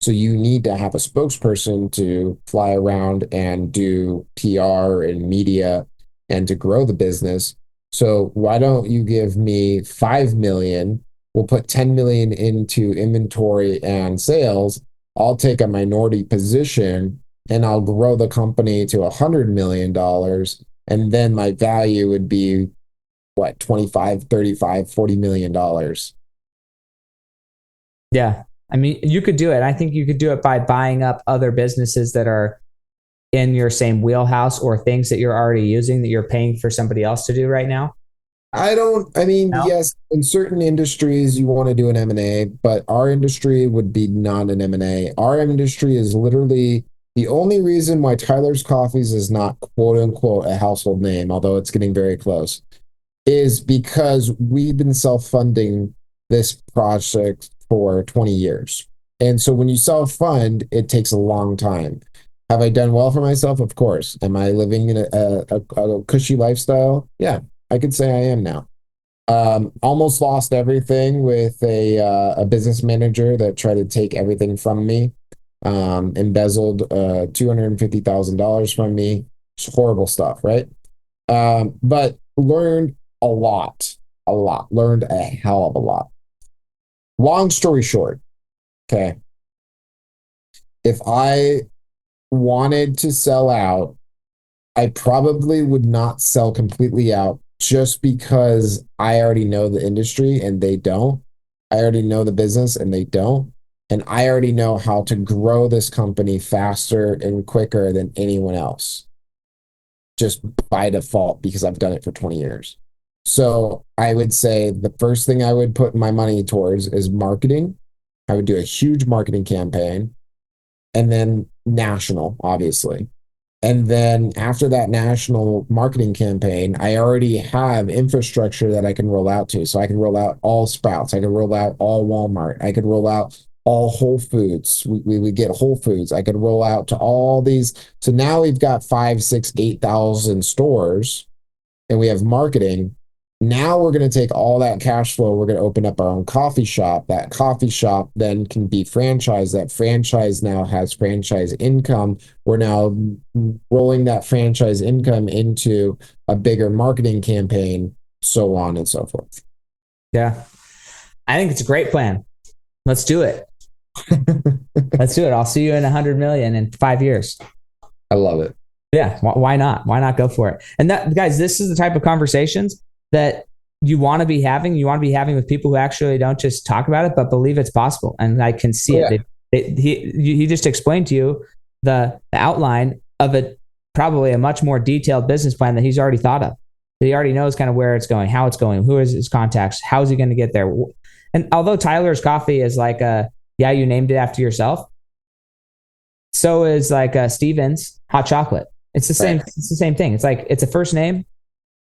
So you need to have a spokesperson to fly around and do PR and media and to grow the business. So why don't you give me 5 million? We'll put 10 million into inventory and sales. I'll take a minority position and I'll grow the company to $100 million. And then my value would be what, 25, 35, $40 million. Yeah. I mean, you could do it. I think you could do it by buying up other businesses that are in your same wheelhouse or things that you're already using that you're paying for somebody else to do right now. Yes, in certain industries you want to do an M&A, but our industry would be not an M&A. Our industry is literally the only reason why Tyler's Coffees is not, quote unquote, a household name, although it's getting very close, is because we've been self-funding this project for 20 years. And so when you self-fund, it takes a long time. Have I done well for myself? Of course. Am I living in a cushy lifestyle? Yeah, I could say I am now. Almost lost everything with a business manager that tried to take everything from me, embezzled $250,000 from me. It's horrible stuff, right? But learned a lot, learned a hell of a lot. Long story short, okay, if I wanted to sell out, I probably would not sell completely out, just because I already know the industry and they don't. I already know the business and they don't. And I already know how to grow this company faster and quicker than anyone else, just by default, because I've done it for 20 years. So I would say the first thing I would put my money towards is marketing. I would do a huge marketing campaign, and then national, obviously. And then after that national marketing campaign, I already have infrastructure that I can roll out to. So I can roll out all Sprouts. I can roll out all Walmart. I could roll out all Whole Foods. We would get Whole Foods. I could roll out to all these. So now we've got 5, 6, 8,000 stores, and we have marketing. Now we're going to take all that cash flow. We're going to open up our own coffee shop. That coffee shop then can be franchised. That franchise now has franchise income. We're now rolling that franchise income into a bigger marketing campaign, so on and so forth. Yeah. I think it's a great plan. Let's do it. Let's do it. I'll see you in 100 million in 5 years. I love it. Yeah. Why not? Why not go for it? And that, guys, this is the type of conversations that you want to be having. You want to be having with people who actually don't just talk about it, but believe it's possible. And I can see it. He just explained to you the outline of probably a much more detailed business plan that he's already thought of. He already knows kind of where it's going, how it's going, who is his contacts, how is he going to get there. And although Tyler's Coffee is like you named it after yourself, so is like Steven's Hot Chocolate. It's the same. It's the same thing. It's like it's a first name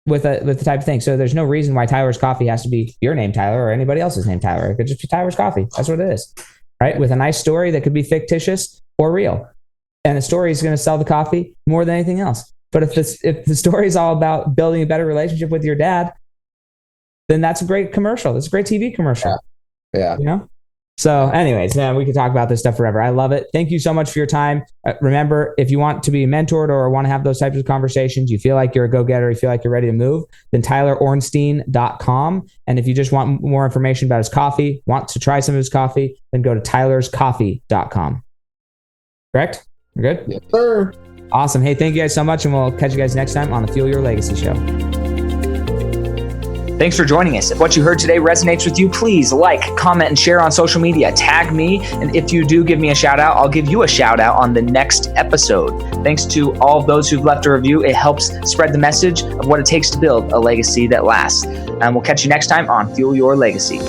with the type of thing. So there's no reason why Tyler's Coffee has to be your name, Tyler, or anybody else's name, Tyler. It could just be Tyler's Coffee. That's what it is, right? With a nice story that could be fictitious or real. And the story is going to sell the coffee more than anything else. But if the story is all about building a better relationship with your dad, then that's a great commercial. That's a great TV commercial. Yeah. You know? So anyways, man, we could talk about this stuff forever. I love it. Thank you so much for your time. Remember, if you want to be mentored or want to have those types of conversations, you feel like you're a go-getter, you feel like you're ready to move, then tylerornstein.com. And if you just want more information about his coffee, want to try some of his coffee, then go to tylerscoffee.com. Correct? We're good? Yes, sir. Awesome. Hey, thank you guys so much, and we'll catch you guys next time on the Fuel Your Legacy Show. Thanks for joining us. If what you heard today resonates with you, please like, comment, and share on social media. Tag me. And if you do give me a shout out, I'll give you a shout out on the next episode. Thanks to all of those who've left a review. It helps spread the message of what it takes to build a legacy that lasts. And we'll catch you next time on Fuel Your Legacy.